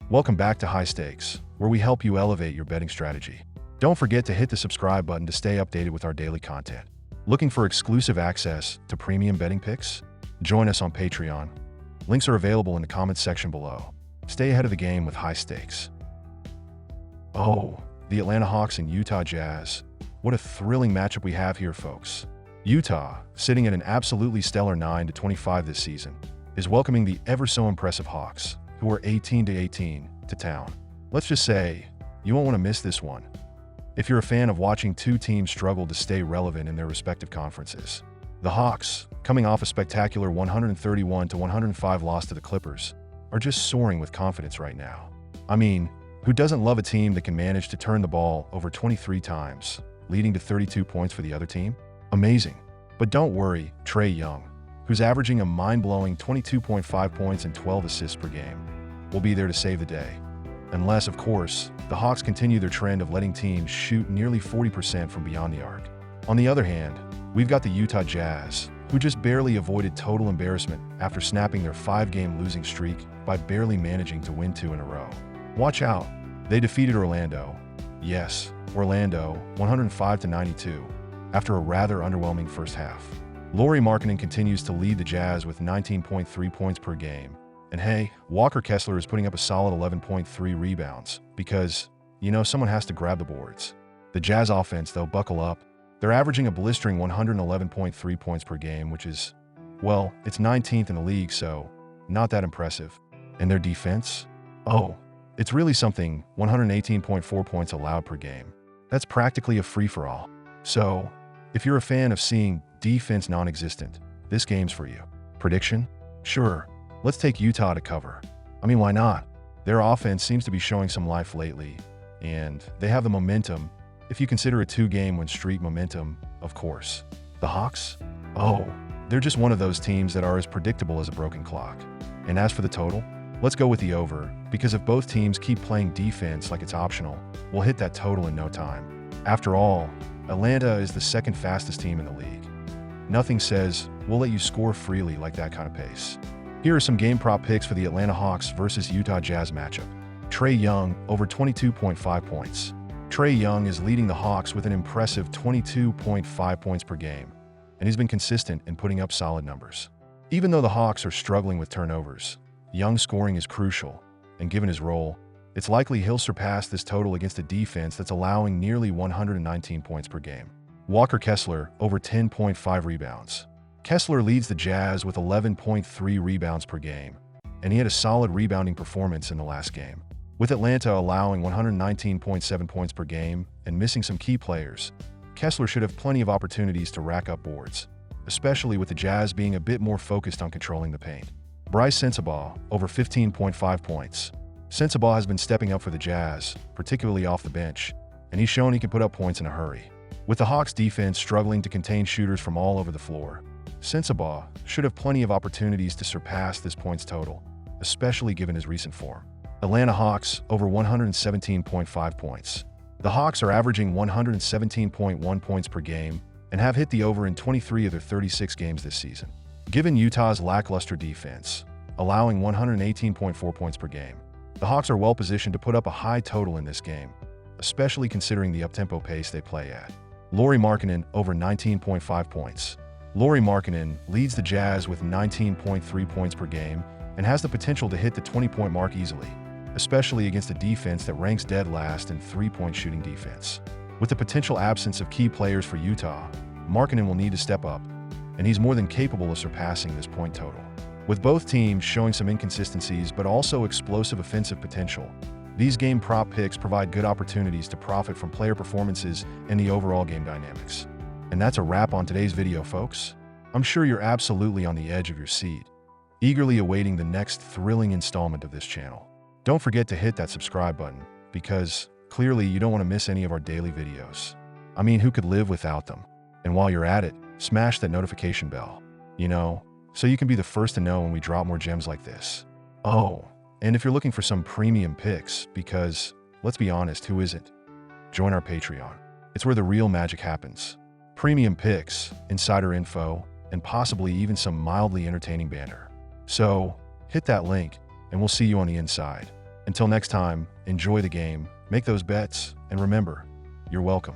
Welcome back to High Stakes, where we help you elevate your betting strategy. Don't forget to hit the subscribe button to stay updated with our daily content. Looking for exclusive access to premium betting picks? Join us on Patreon. Links are available in the comments section below. Stay ahead of the game with High Stakes. Oh, the Atlanta Hawks and Utah Jazz. What a thrilling matchup we have here, folks. Utah, sitting at an absolutely stellar 9-25 this season, is welcoming the ever-so-impressive Hawks, who are 18-18, to town. Let's just say, you won't want to miss this one. If you're a fan of watching two teams struggle to stay relevant in their respective conferences. The Hawks, coming off a spectacular 131-105 loss to the Clippers, are just soaring with confidence right now. I mean, who doesn't love a team that can manage to turn the ball over 23 times, leading to 32 points for the other team? Amazing. But don't worry, Trae Young, who's averaging a mind-blowing 22.5 points and 12 assists per game, will be there to save the day. Unless, of course, the Hawks continue their trend of letting teams shoot nearly 40% from beyond the arc. On the other hand, we've got the Utah Jazz, who just barely avoided total embarrassment after snapping their 5-game losing streak by barely managing to win 2 in a row. Watch out, they defeated Orlando. Yes, Orlando, 105-92, after a rather underwhelming first half. Lauri Markkanen continues to lead the Jazz with 19.3 points per game. And hey, Walker Kessler is putting up a solid 11.3 rebounds because, someone has to grab the boards. The Jazz offense, though, buckle up. They're averaging a blistering 111.3 points per game, which is, well, it's 19th in the league, so not that impressive. And their defense? Oh, it's really something, 118.4 points allowed per game. That's practically a free-for-all. So, if you're a fan of seeing defense non-existent, this game's for you. Prediction? Sure. Let's take Utah to cover. I mean, why not? Their offense seems to be showing some life lately, and they have the momentum, if you consider a 2-game win streak momentum, of course. The Hawks? Oh, they're just one of those teams that are as predictable as a broken clock. And as for the total, let's go with the over, because if both teams keep playing defense like it's optional, we'll hit that total in no time. After all, Atlanta is the second fastest team in the league. Nothing says, we'll let you score freely like that kind of pace. Here are some game prop picks for the Atlanta Hawks versus Utah Jazz matchup. Trae Young over 22.5 points. Trae Young is leading the Hawks with an impressive 22.5 points per game, and he's been consistent in putting up solid numbers. Even though the Hawks are struggling with turnovers, Young's scoring is crucial, and given his role, it's likely he'll surpass this total against a defense that's allowing nearly 119 points per game. Walker Kessler over 10.5 rebounds. Kessler leads the Jazz with 11.3 rebounds per game, and he had a solid rebounding performance in the last game. With Atlanta allowing 119.7 points per game and missing some key players, Kessler should have plenty of opportunities to rack up boards, especially with the Jazz being a bit more focused on controlling the paint. Bryce Sensabaugh over 15.5 points. Sensabaugh has been stepping up for the Jazz, particularly off the bench, and he's shown he can put up points in a hurry. With the Hawks' defense struggling to contain shooters from all over the floor, Sensabaugh should have plenty of opportunities to surpass this points total, especially given his recent form. Atlanta Hawks over 117.5 points. The Hawks are averaging 117.1 points per game and have hit the over in 23 of their 36 games this season. Given Utah's lackluster defense, allowing 118.4 points per game, the Hawks are well positioned to put up a high total in this game, especially considering the up-tempo pace they play at. Lauri Markkanen over 19.5 points. Lauri Markkanen leads the Jazz with 19.3 points per game and has the potential to hit the 20-point mark easily, especially against a defense that ranks dead last in 3-point shooting defense. With the potential absence of key players for Utah, Markkanen will need to step up, and he's more than capable of surpassing this point total. With both teams showing some inconsistencies but also explosive offensive potential, these game prop picks provide good opportunities to profit from player performances and the overall game dynamics. And that's a wrap on today's video, folks. I'm sure you're absolutely on the edge of your seat, eagerly awaiting the next thrilling installment of this channel. Don't forget to hit that subscribe button, because clearly you don't want to miss any of our daily videos. I mean, who could live without them? And while you're at it, smash that notification bell, so you can be the first to know when we drop more gems like this. Oh, and if you're looking for some premium picks, because, let's be honest, who isn't? Join our Patreon. It's where the real magic happens. Premium picks, insider info, and possibly even some mildly entertaining banter. So, hit that link, and we'll see you on the inside. Until next time, enjoy the game, make those bets, and remember, you're welcome.